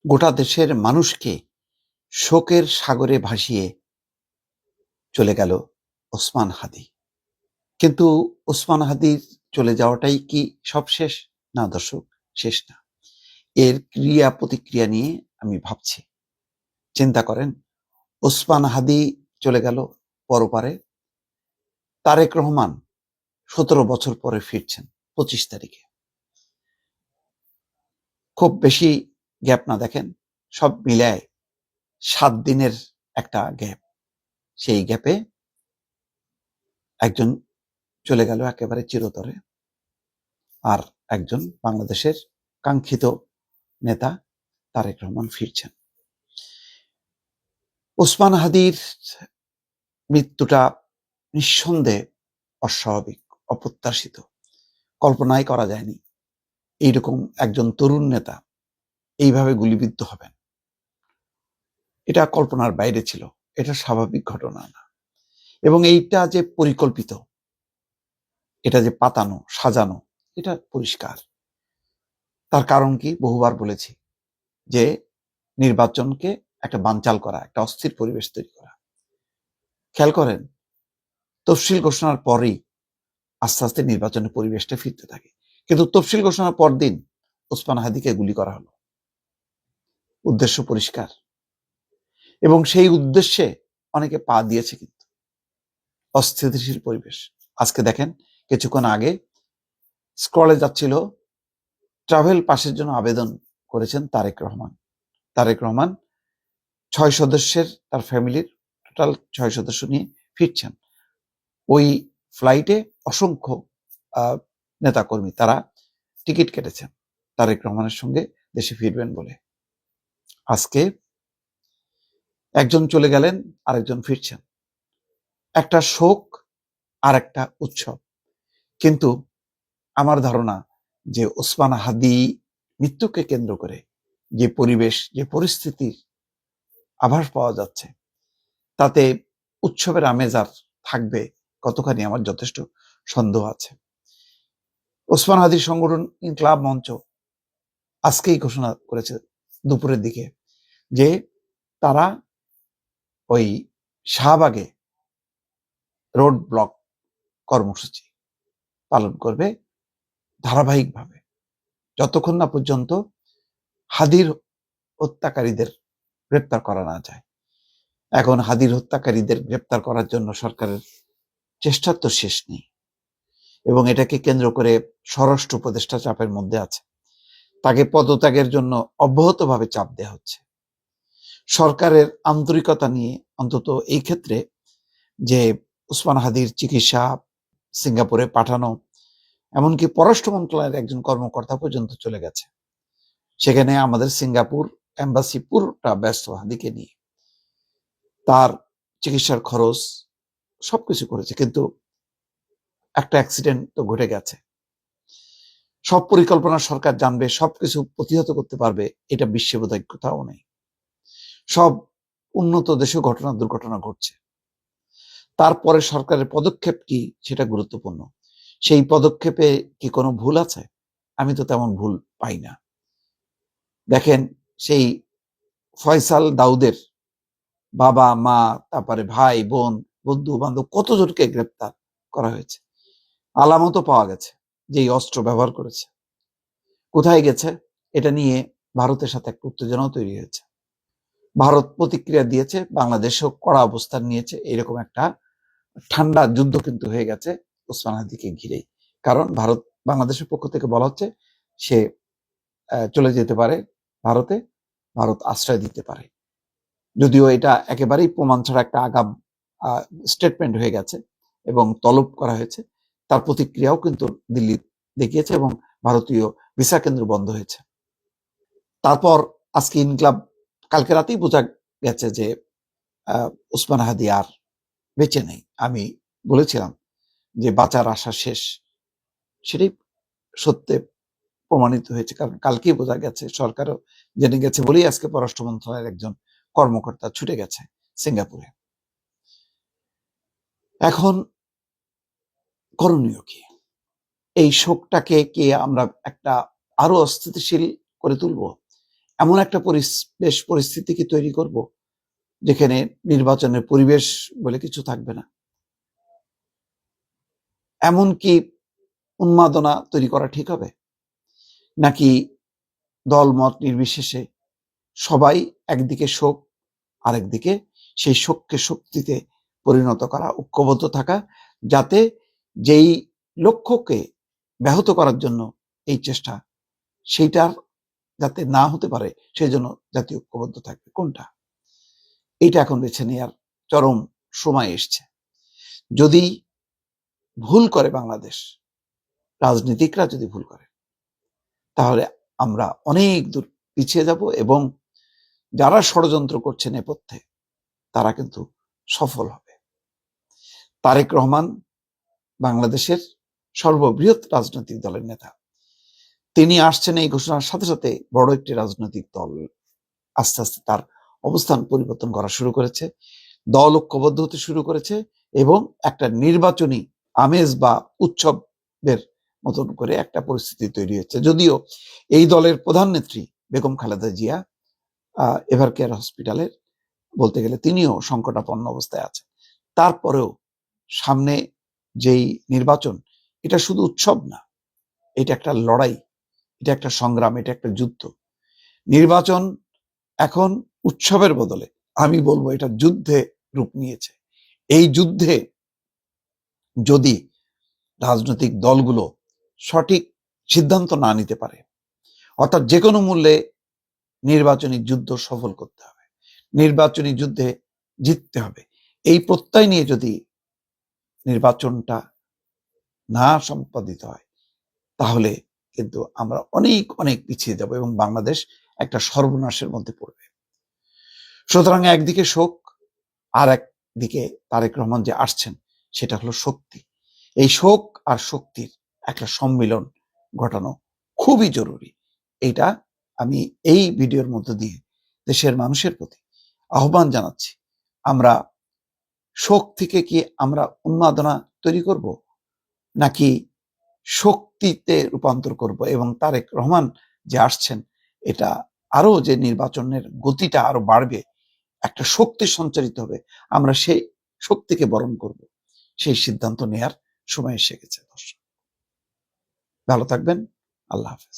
গোটা দেশের মানুষকে শোকের সাগরে ভাসিয়ে চলে গেল ওসমান হাদি। কিন্তু ওসমান হাদির চলে যাওয়াটাই কি সব শেষ? না দর্শক, শেষ না। এর ক্রিয়া প্রতিক্রিয়া নিয়ে আমি ভাবছি। চিন্তা করেন, ওসমান হাদি চলে গেল পরপারে, তারেক রহমান 17 বছর পরে ফিরছেন 25 তারিখে। খুব বেশি গ্যাপ না, দেখেন সব মিলায় 7 দিনের একটা গ্যাপ। সেই গ্যাপে একজন চলে গেল একেবারে চিরতরে, আর একজন বাংলাদেশের কাঙ্ক্ষিত নেতা তারেক রহমান ফিরছেন। ওসমান হাদির মৃত্যুটা নিঃসন্দেহে অস্বাভাবিক, অপ্রত্যাশিত, কল্পনাই করা যায়নি এইরকম একজন তরুণ নেতা এইভাবে গুলিবিদ্ধ হবেন। এটা কল্পনার বাইরে ছিল, এটা স্বাভাবিক ঘটনা না। এবং এইটা যে পরিকল্পিত, এটা যে পাতানো সাজানো, এটা পরিষ্কার। তার কারণ কি? বহুবার বলেছি যে নির্বাচনকে একটা বানচাল করা, একটা অস্থির পরিবেশ তৈরি করা। খেয়াল করেন, তফসিল ঘোষণার পরেই আস্তে আস্তে নির্বাচনের পরিবেশটা ফিরতে থাকে, কিন্তু তফসিল ঘোষণার পর দিন ওসমান হাদিকে গুলি করা হলো। উদ্দেশ্য পরিষ্কার, এবং সেই উদ্দেশ্যে অনেকে পা দিয়েছে। কিন্তু অস্থিতিশীল পরিবেশ। আজকে দেখেন, কিছুক্ষণ আগে স্ক্রলে যাচ্ছিল, ট্রাভেল পাসের জন্য আবেদন করেছেন তারেক রহমান। তারেক রহমান 6 সদস্যের তার ফ্যামিলির টোটাল 6 সদস্য নিয়ে ফিরছেন। ওই ফ্লাইটে অসংখ্য নেতাকর্মী তারা টিকিট কেটেছেন তারেক রহমানের সঙ্গে দেশে ফিরবেন বলে। আজকে একজন চলে গেলেন, আরেকজন ফিরছেন। একটা শোক আর একটা উৎসব। কিন্তু আমার ধারণা যে ওসমান হাদি মৃত্যুকে কেন্দ্র করে যে পরিবেশ, যে পরিস্থিতির আভাস পাওয়া যাচ্ছে, তাতে উৎসবের আমেজ আর থাকবে কতখানি আমার যথেষ্ট সন্দেহ আছে। ওসমান হাদির সংগঠন ইনকিলাব মঞ্চ আজকেই ঘোষণা করেছে দুপুরের দিকে যে তারা ওই শাহবাগে রোড ব্লক কর্মসূচি পালন করবে ধারাবাহিকভাবে, যতক্ষণ না পর্যন্ত হাদির হত্যাকারীদের গ্রেপ্তার করা না যায়। এখন হাদির হত্যাকারীদের গ্রেপ্তার করার জন্য সরকারের চেষ্টার তো শেষ নেই, এবং এটাকে কেন্দ্র করে স্বরাষ্ট্র উপদেষ্টা চাপের মধ্যে আছে। তাকে পদত্যাগের জন্য অব্যাহতভাবে চাপ দেওয়া হচ্ছে। সরকারের আন্তরিকতা নিয়ে, অন্তত এই ক্ষেত্রে, যে ওসমান হাদির চিকিৎসা, সিঙ্গাপুরে পাঠানো, এমনকি পররাষ্ট্র মন্ত্রণালয়ের একজন কর্মকর্তা পর্যন্ত চলে গেছে সেখানে। আমাদের সিঙ্গাপুর এম্বাসি পুরোটা ব্যস্ত হাদিকে নিয়ে, তার চিকিৎসার খরচ সবকিছু করেছে, কিন্তু একটা অ্যাক্সিডেন্ট তো ঘটে গেছে। সব পরিকল্পনা সরকার জানবে, সবকিছু প্রতিহত করতে পারবে, এটা বিশ্বে বোধহয় কোথাও নেই। সব উন্নত দেশে দুর্ঘটনা ঘটছে। তারপরে সরকারের পদক্ষেপ কি সেটা গুরুত্বপূর্ণ। সেই পদক্ষেপে কি কোনো ভুল আছে? আমি তো তেমন ভুল পাই না। দেখেন, সেই ফয়সাল দাউদের বাবা মা, তারপরে ভাই বোন, বন্ধু বান্ধব, কতজনকে গ্রেপ্তার করা হয়েছে। আলামতও পাওয়া গেছে যে অস্ত্র ব্যবহার করেছে। কোথায় গেছে এটা নিয়ে ভারতের সাথে একটা উত্তেজনাও তৈরি হয়েছে। ভারত প্রতিক্রিয়া দিয়েছে, বাংলাদেশও কড়া অবস্থান নিয়েছে। এরকম একটা ঠান্ডা যুদ্ধ কিন্তু হয়ে গেছে ওসমান হাদিকে ঘিরেই। কারণ ভারত, বাংলাদেশের পক্ষ থেকে বলা হচ্ছে সে চলে যেতে পারে ভারতে, ভারত আশ্রয় দিতে পারে। যদিও এটা একেবারেই প্রমাণ ছাড়া একটা আগাম স্টেটমেন্ট হয়ে গেছে এবং তলব করা হয়েছে। তার প্রতিক্রিয়াও কিন্তু দিল্লি দেখিয়েছে এবং ভারতীয় ভিসা কেন্দ্র বন্ধ হয়েছে। তারপর আজকে ইনকিলাব, কালকে রাতেই বোঝা গেছে যে ওসমান হাদি আর বেঁচে নেই। আমি বলেছিলাম যে বাঁচার আশা শেষ, সেটাই সত্যি প্রমাণিত হয়েছে। কারণ কালকেই বোঝা গেছে, সরকারও জেনে গেছে বলেই আজকে পররাষ্ট্র মন্ত্রণালয়ের একজন কর্মকর্তা ছুটে গেছে সিঙ্গাপুরে। এখন করণীয় কি? এই শোকটাকে কি আমরা একটা আরো অস্থিতিশীল করে তুলবো? এমন একটা পরিস্থিতি কি তৈরি করব যেখানে নির্বাচনের পরিবেশ বলে কিছু থাকবে না? এমন কি উন্মাদনা তৈরি করা ঠিক হবে? নাকি দলমত নির্বিশেষে সবাই একদিকে শোক, আরেকদিকে সেই শোককে শক্তিতে পরিণত করা, ঐক্যবদ্ধ থাকা, যাতে যেই লক্ষ্যকে ব্যাহত করার জন্য এই চেষ্টা, সেইটার যাতে না হতে পারে সেই জন্য জাতীয় ঐক্যবদ্ধ থাকবে? কোনটা? এটা এখন বেছে নেওয়ার চরম সময় এসছে। যদি ভুল করে বাংলাদেশ, রাজনীতিকরা যদি ভুল করে, তাহলে আমরা অনেক দূর পিছিয়ে যাব এবং যারা ষড়যন্ত্র করছে নেপথ্যে তারা কিন্তু সফল হবে। তারেক রহমান বাংলাদেশের সর্ববৃহৎ রাজনৈতিক দলের নেতা। তিনি আসছেন এই ঘোষণার সাথে সাথে বড় একটি রাজনৈতিক দল আস্তে আস্তে তার অবস্থান পরিবর্তন করা শুরু করেছে, দল ঐক্যবদ্ধ হতে শুরু করেছে এবং একটা নির্বাচনী আমেজ বা উৎসবের মতন করে একটা পরিস্থিতি তৈরি হচ্ছে। যদিও এই দলের প্রধান নেত্রী বেগম খালেদা জিয়া এভারকেয়ার হসপিটালের বলতে গেলে তিনিও সংকটাপন্ন অবস্থায় আছেন, তারপরেও সামনে যেই নির্বাচন, এটা শুধু উৎসব না, এটা একটা লড়াই, এটা একটা সংগ্রাম, এটা একটা যুদ্ধ। নির্বাচন এখন উৎসবের বদলে আমি বলবো এটা যুদ্ধে রূপ নিয়েছে। এই যুদ্ধে যদি রাজনৈতিক দলগুলো সঠিক সিদ্ধান্ত না নিতে পারে, অর্থাৎ যে কোনো মূল্যে নির্বাচনী যুদ্ধ সফল করতে হবে, নির্বাচনী যুদ্ধে জিততে হবে, এই প্রত্যয় নিয়ে যদি নির্বাচনটা না সম্পাদিত হয়, তাহলে কিন্তু আমরা অনেক অনেক পিছিয়ে যাব এবং বাংলাদেশ একটা সর্বনাশের মধ্যে পড়বে। সুতরাং একদিকে শোক, আর একদিকে তারেক রহমান যে আসছেন সেটা হলো শক্তি। এই শোক আর শক্তির একটা সম্মিলন ঘটানো খুবই জরুরি। এটা আমি এই ভিডিওর মধ্য দিয়ে দেশের মানুষের প্রতি আহ্বান জানাচ্ছি। আমরা শোক থেকে কি আমরা উন্মাদনা তৈরি করব, নাকি শক্তিতে রূপান্তর করব এবং তারেক রহমান যে আসছেন এটা আরো যে নির্বাচনের গতিটা আরো বাড়বে, একটা শক্তি সঞ্চারিত হবে, আমরা সেই শক্তিকে বরণ করব, সেই সিদ্ধান্ত নেয়ার সময় এসে গেছে। দর্শক ভালো থাকবেন, আল্লাহ হাফেজ।